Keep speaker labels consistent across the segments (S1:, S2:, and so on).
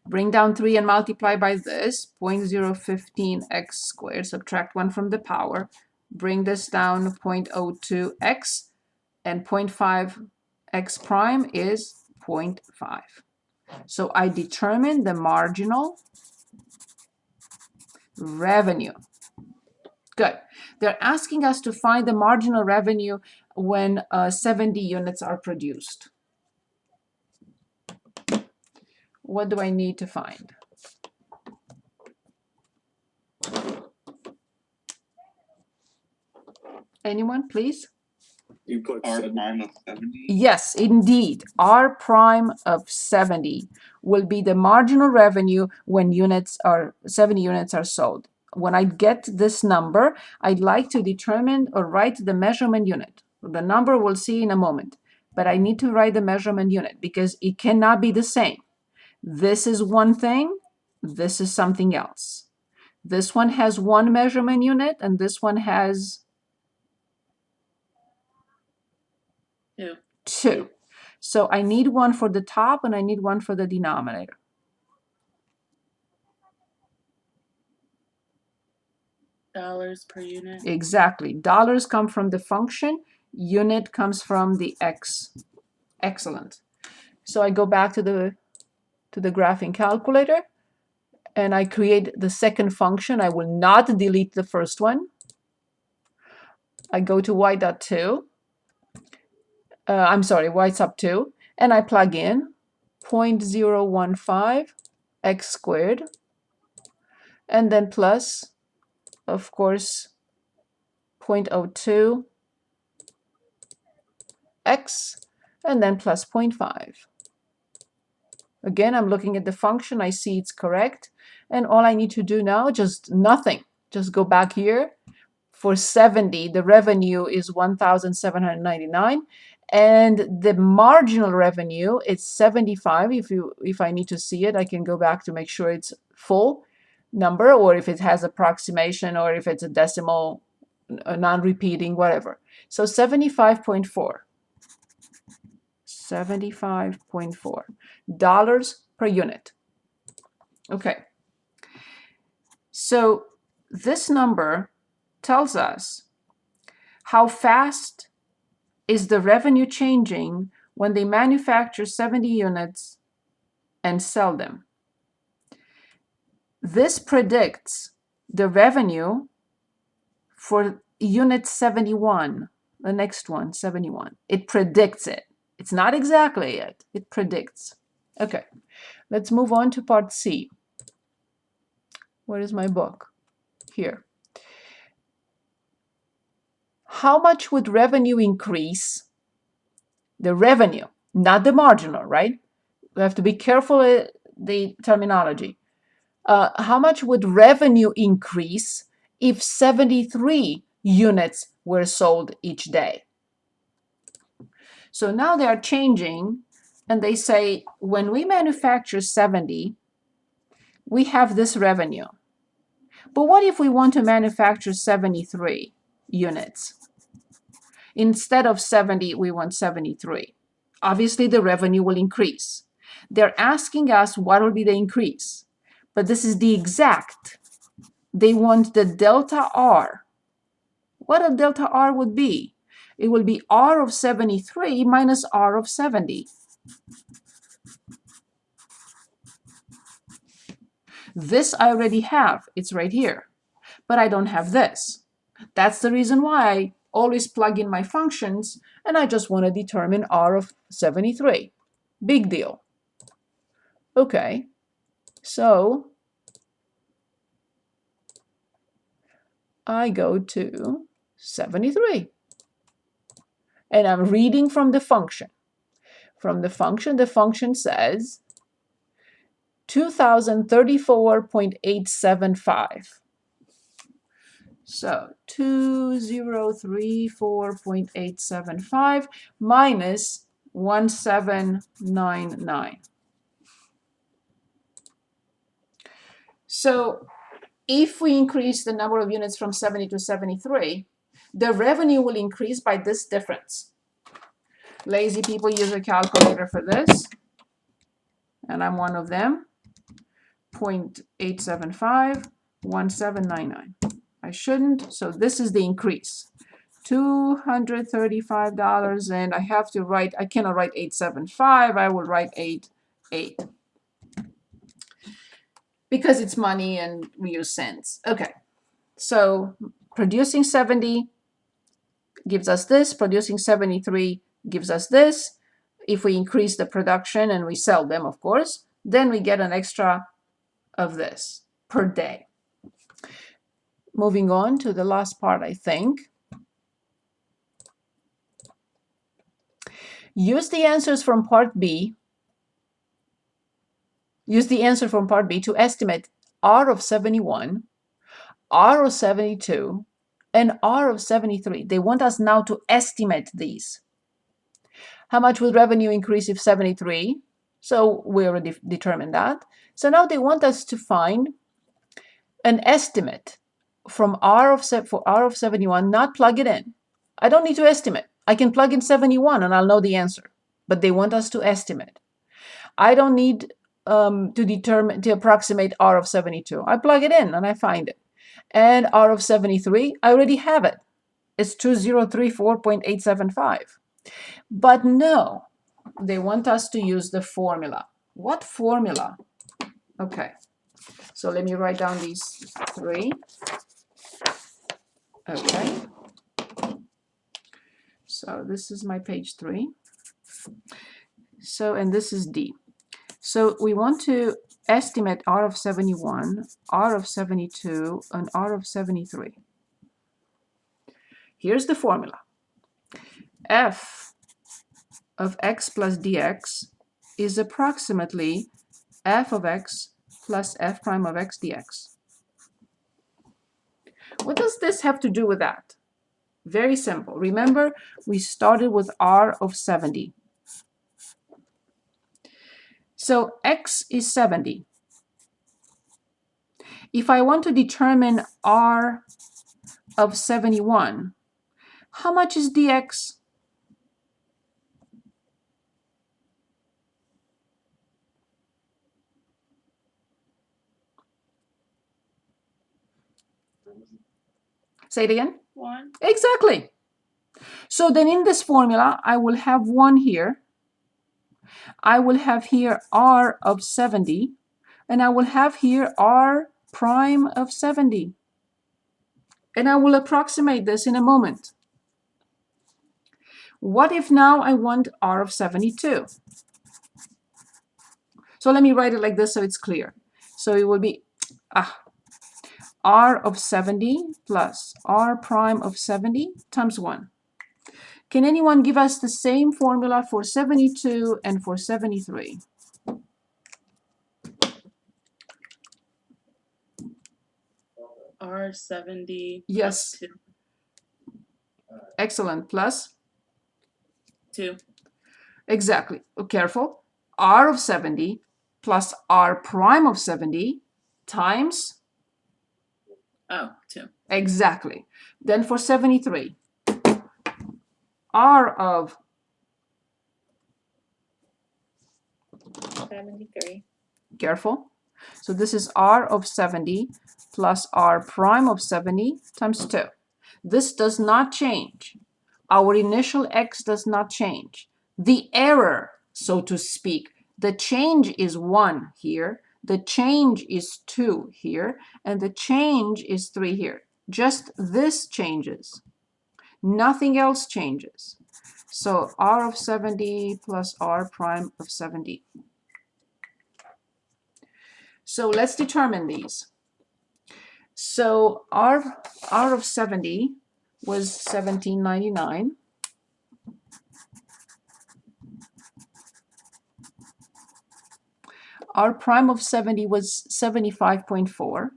S1: Bring down 3 and multiply by this, 0.015x squared, subtract 1 from the power. Bring this down 0.02x, and 0.5x prime is 0.5. So I determine the marginal revenue. Good. They're asking us to find the marginal revenue when 70 units are produced. What do I need to find? Anyone, please?
S2: You put R prime of 70?
S1: Yes, indeed. R prime of 70 will be the marginal revenue when 70 units are sold. When I get this number, I'd like to determine or write the measurement unit. The number we'll see in a moment, but I need to write the measurement unit because it cannot be the same. This is one thing, this is something else. This one has one measurement unit and this one has two. So I need one for the top and I need one for the denominator.
S3: Dollars per unit.
S1: Exactly. Dollars come from the function, unit comes from the x. Excellent. So I go back to the graphing calculator and I create the second function. I will not delete the first one. I go to y dot 2. I'm sorry, y sub 2, and I plug in 0.015 x squared, and then plus, of course, 0.02 x, and then plus 0.5. Again, I'm looking at the function, I see it's correct, and all I need to do now, just nothing. Just go back here. For 70, the revenue is 1,799, and the marginal revenue is 75. If I need to see it, I can go back to make sure it's full number, or if it has approximation, or if it's a decimal, a non-repeating, whatever. So 75.4. 75.4 dollars per unit. Okay. So this number tells us how fast is the revenue changing when they manufacture 70 units and sell them. This predicts the revenue for unit 71, the next one, 71. It predicts it. It's not exactly it. It predicts. Okay, let's move on to part C. Where is my book? Here. How much would revenue increase? The revenue, not the marginal, right? We have to be careful with the terminology. How much would revenue increase if 73 units were sold each day? So now they are changing, and they say, when we manufacture 70, we have this revenue. But what if we want to manufacture 73 units? Instead of 70, we want 73. Obviously, the revenue will increase. They're asking us what will be the increase. But this is the exact. They want the delta R. What a delta R would be? It will be R of 73 minus R of 70. This I already have. It's right here. But I don't have this. That's the reason why I always plug in my functions, and I just want to determine R of 73. Big deal. Okay, so I go to 73. And I'm reading from the function. From the function says 2034.875. So 2034.875 minus 1799. So if we increase the number of units from 70 to 73, the revenue will increase by this difference. Lazy people use a calculator for this. and I'm one of them, 0.875, 1799. I shouldn't, so this is the increase. $235, and I have to write, I cannot write 875, I will write 88. Because it's money and we use cents. Okay, so producing 70 gives us this, producing 73 gives us this. If we increase the production and we sell them, of course, then we get an extra of this per day. Moving on to the last part, I think. Use the answers from part B. Use the answer from part B to estimate R of 71, R of 72, and R of 73. They want us now to estimate these. How much will revenue increase if 73? So we already determined that. So now they want us to find an estimate from R of 71, not plug it in. I don't need to estimate. I can plug in 71 and I'll know the answer. But they want us to estimate. I don't need to approximate R of 72. I plug it in and I find it. And R of 73, I already have it. It's 2034.875. But no, they want us to use the formula. What formula? Okay, so let me write down these three. Okay, so this is my page 3. So, and this is D. So we want to estimate R of 71, R of 72, and R of 73. Here's the formula. F of x plus dx is approximately f of x plus f prime of x dx. What does this have to do with that? Very simple. Remember, we started with R of 70. So x is 70. If I want to determine R of 71, how much is dx? Say it again.
S3: 1.
S1: Exactly. So then in this formula, I will have 1 here. I will have here R of 70, and I will have here R prime of 70. And I will approximate this in a moment. What if now I want R of 72? So let me write it like this so it's clear. So it will be R of 70 plus R prime of 70 times 1. Can anyone give us the same formula for 72 and for 73?
S3: R70
S1: Yes.
S3: plus 2.
S1: Excellent. Plus?
S3: 2.
S1: Exactly. Oh, careful. R of 70 plus R prime of 70 times?
S3: Oh, 2.
S1: Exactly. Then for 73, R of
S4: 73.
S1: Careful. So this is R of 70 plus R prime of 70 times 2. This does not change. Our initial x does not change. The error, so to speak, the change is 1 here, the change is 2 here, and the change is 3 here. Just this changes. Nothing else changes. So R of 70 plus R prime of 70. So let's determine these. So R of 70 was 1799. R prime of 70 was 75.4.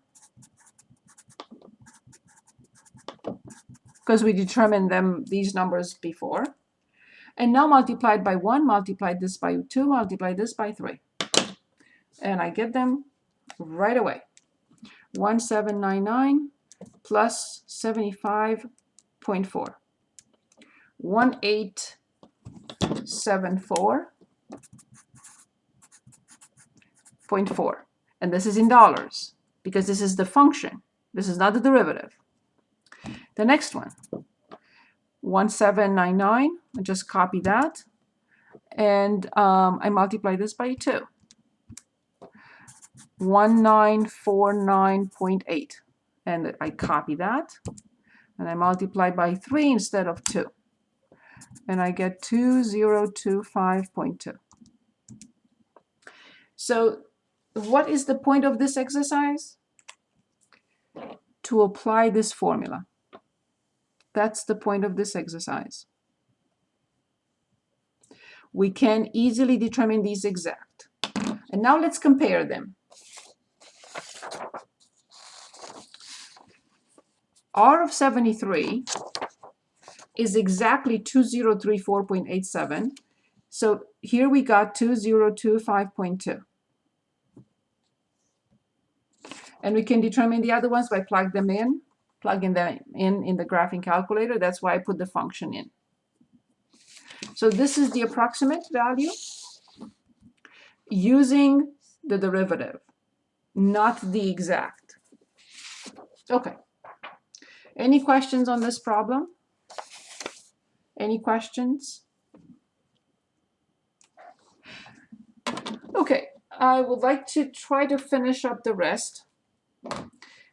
S1: Because we determined these numbers before. And now multiplied by 1, multiplied this by 2, multiplied this by 3. And I get them right away. 1799 plus 75.4. 1874 0.4. And this is in dollars because this is the function. This is not the derivative. The next one, 1799. I just copy that. And I multiply this by 2. 1949.8. And I copy that. And I multiply by 3 instead of 2. And I get 2025.2. So what is the point of this exercise? To apply this formula. That's the point of this exercise. We can easily determine these exact. And now let's compare them. R of 73 is exactly 2034.87. So here we got 2025.2. And we can determine the other ones by plugging them in the graphing calculator. That's why I put the function in. So this is the approximate value using the derivative, not the exact. Okay. Any questions on this problem? Any questions? Okay, I would like to try to finish up the rest.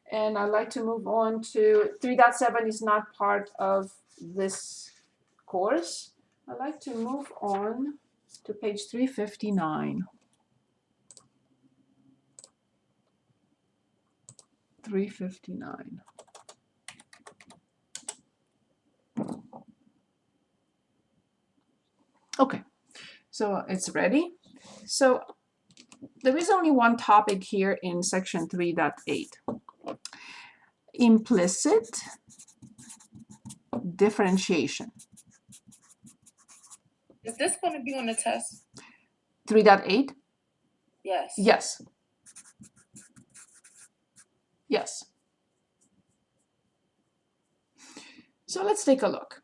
S1: And I'd like to move on to 3.7 is not part of this course. I'd like to move on to page 359. 359. Okay, so it's ready. So there is only one topic here in section 3.8. Implicit differentiation.
S4: Is this going to be on the test?
S1: 3.8?
S4: Yes.
S1: Yes. Yes. So let's take a look.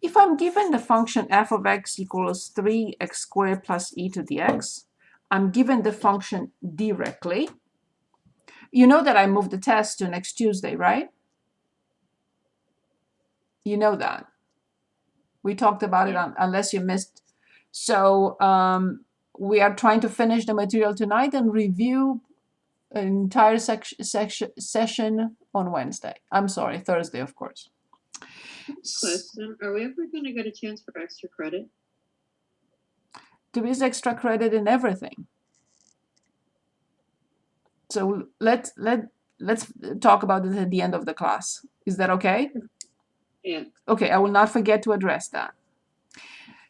S1: If I'm given the function f of x equals 3x squared plus e to the x, I'm given the function directly. You know that I moved the test to next Tuesday, right? You know that. We talked about it unless you missed. So we are trying to finish the material tonight and review an entire session on Wednesday. I'm sorry, Thursday, of course.
S5: Question, are we ever going to get a chance for extra credit?
S1: There is extra credit in everything. So let's talk about it at the end of the class. Is that okay?
S5: Yeah.
S1: Okay, I will not forget to address that.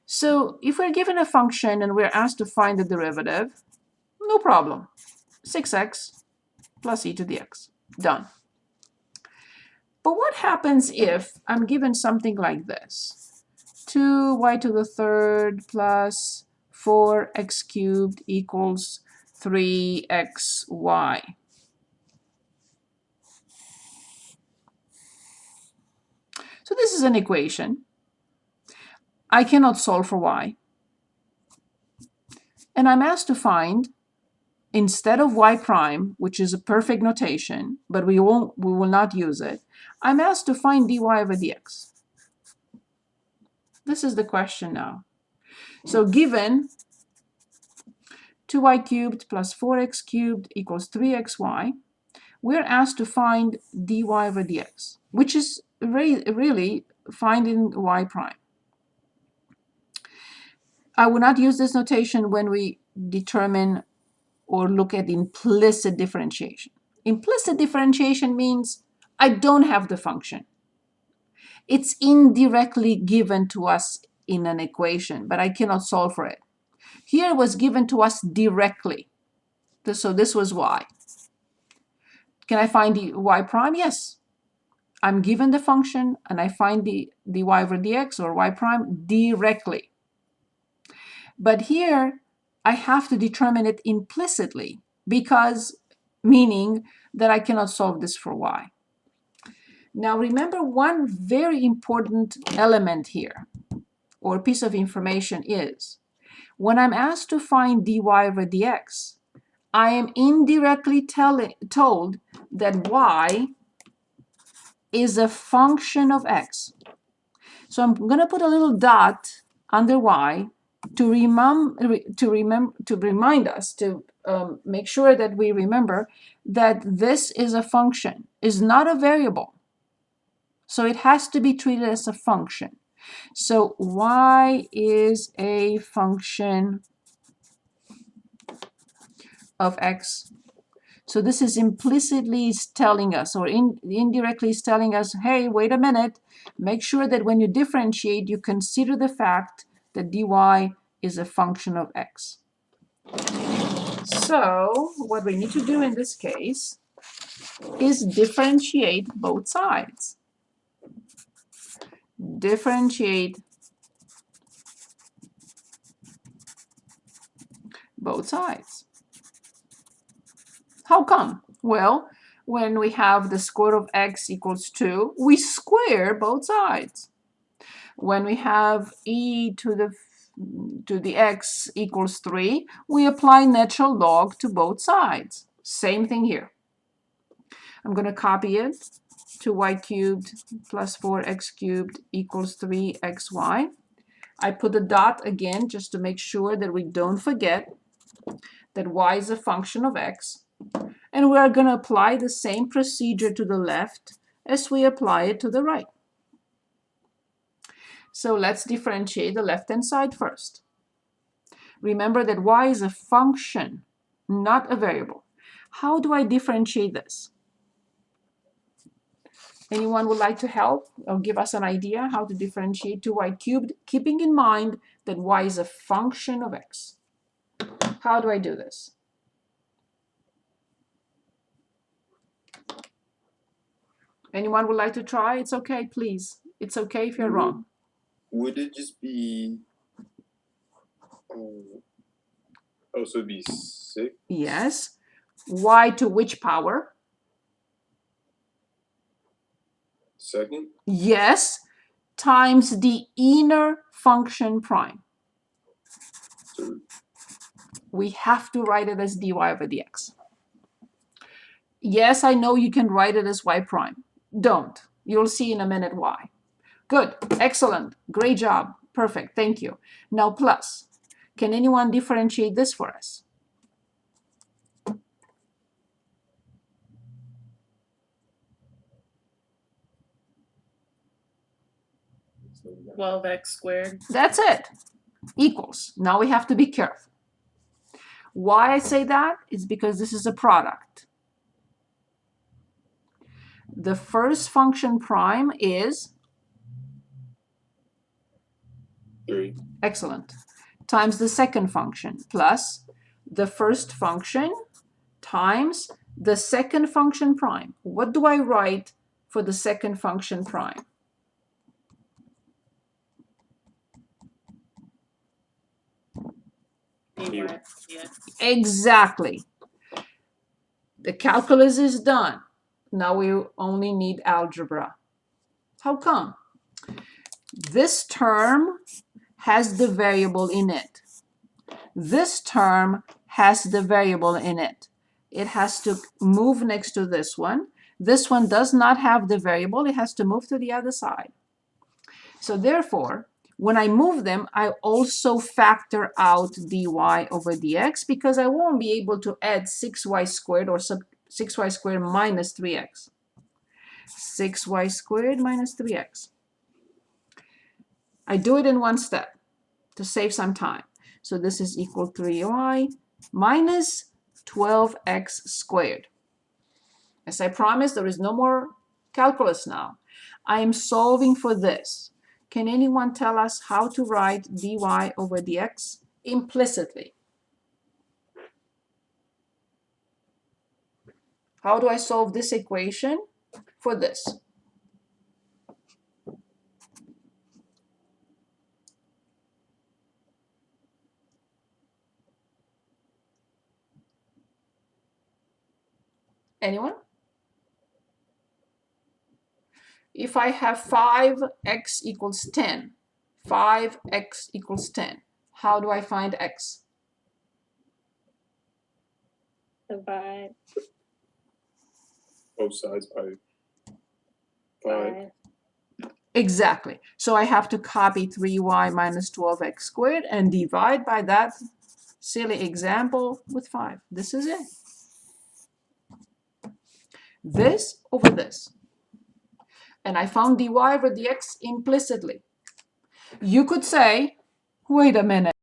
S1: So if we're given a function and we're asked to find the derivative, no problem. 6x plus e to the x. Done. But what happens if I'm given something like this? 2y to the third plus 4x cubed equals 3xy. So this is an equation. I cannot solve for y. And I'm asked to find, instead of y prime, which is a perfect notation, but we will not use it, I'm asked to find dy over dx. This is the question now. So given 2y cubed plus 4x cubed equals 3xy, we're asked to find dy over dx, which is really finding y prime. I will not use this notation when we determine or look at implicit differentiation. Implicit differentiation means I don't have the function. It's indirectly given to us in an equation, but I cannot solve for it. Here it was given to us directly. So this was y. Can I find the y prime? Yes. I'm given the function and I find the dy over dx or y prime directly. But here I have to determine it implicitly, because meaning that I cannot solve this for y. Now remember one very important element here, or piece of information, is When I'm asked to find dy over dx, I am indirectly told that y is a function of x. So I'm going to put a little dot under y to remind us, to make sure that we remember that this is a function, is not a variable. So it has to be treated as a function. So y is a function of x. So this is implicitly telling us, or indirectly is telling us, hey, wait a minute, make sure that when you differentiate, you consider the fact that dy is a function of x. So what we need to do in this case is differentiate both sides. Differentiate both sides. How come? Well, when we have the square root of x equals 2, we square both sides. When we have e to the x equals 3, we apply natural log to both sides. Same thing here. I'm going to copy it to y cubed plus 4x cubed equals 3xy. I put a dot again just to make sure that we don't forget that y is a function of x. And we are going to apply the same procedure to the left as we apply it to the right. So let's differentiate the left-hand side first. Remember that y is a function, not a variable. How do I differentiate this? Anyone would like to help or give us an idea how to differentiate 2y cubed, keeping in mind that y is a function of x? How do I do this? Anyone would like to try? It's okay, please. It's okay if you're wrong.
S2: Would it just be? Oh, so it'd be 6.
S1: Yes. Y to which power?
S2: Second.
S1: Yes. Times the inner function prime.
S2: So
S1: We have to write it as dy over dx. Yes, I know you can write it as y prime. Don't. You'll see in a minute why. Good. Excellent. Great job. Perfect. Thank you. Now plus. Can anyone differentiate this for us?
S3: 12x squared.
S1: That's it. Equals. Now we have to be careful. Why I say that is because this is a product. The first function prime is
S2: 3.
S1: excellent times the second function plus the first function times the second function prime. What do I write for the second function prime?
S3: Yeah.
S1: Exactly. The calculus is done. Now we only need algebra. How come? This term has the variable in it. This term has the variable in it. It has to move next to this one. This one does not have the variable. It has to move to the other side. So therefore, when I move them, I also factor out dy over dx because I won't be able to add 6y squared or 6y squared minus 3x. 6y squared minus 3x. I do it in one step to save some time. So this is equal to 3y minus 12x squared. As I promised, there is no more calculus now. I am solving for this. Can anyone tell us how to write dy over dx implicitly? How do I solve this equation for this? Anyone? If I have 5x equals 10, 5x equals 10, How do I find x?
S5: Divide
S2: Both sides by 5.
S1: Exactly. So I have to copy 3y minus 12x squared and divide by that silly example with 5. This is it. This over this. And I found dy over dx implicitly. You could say, wait a minute.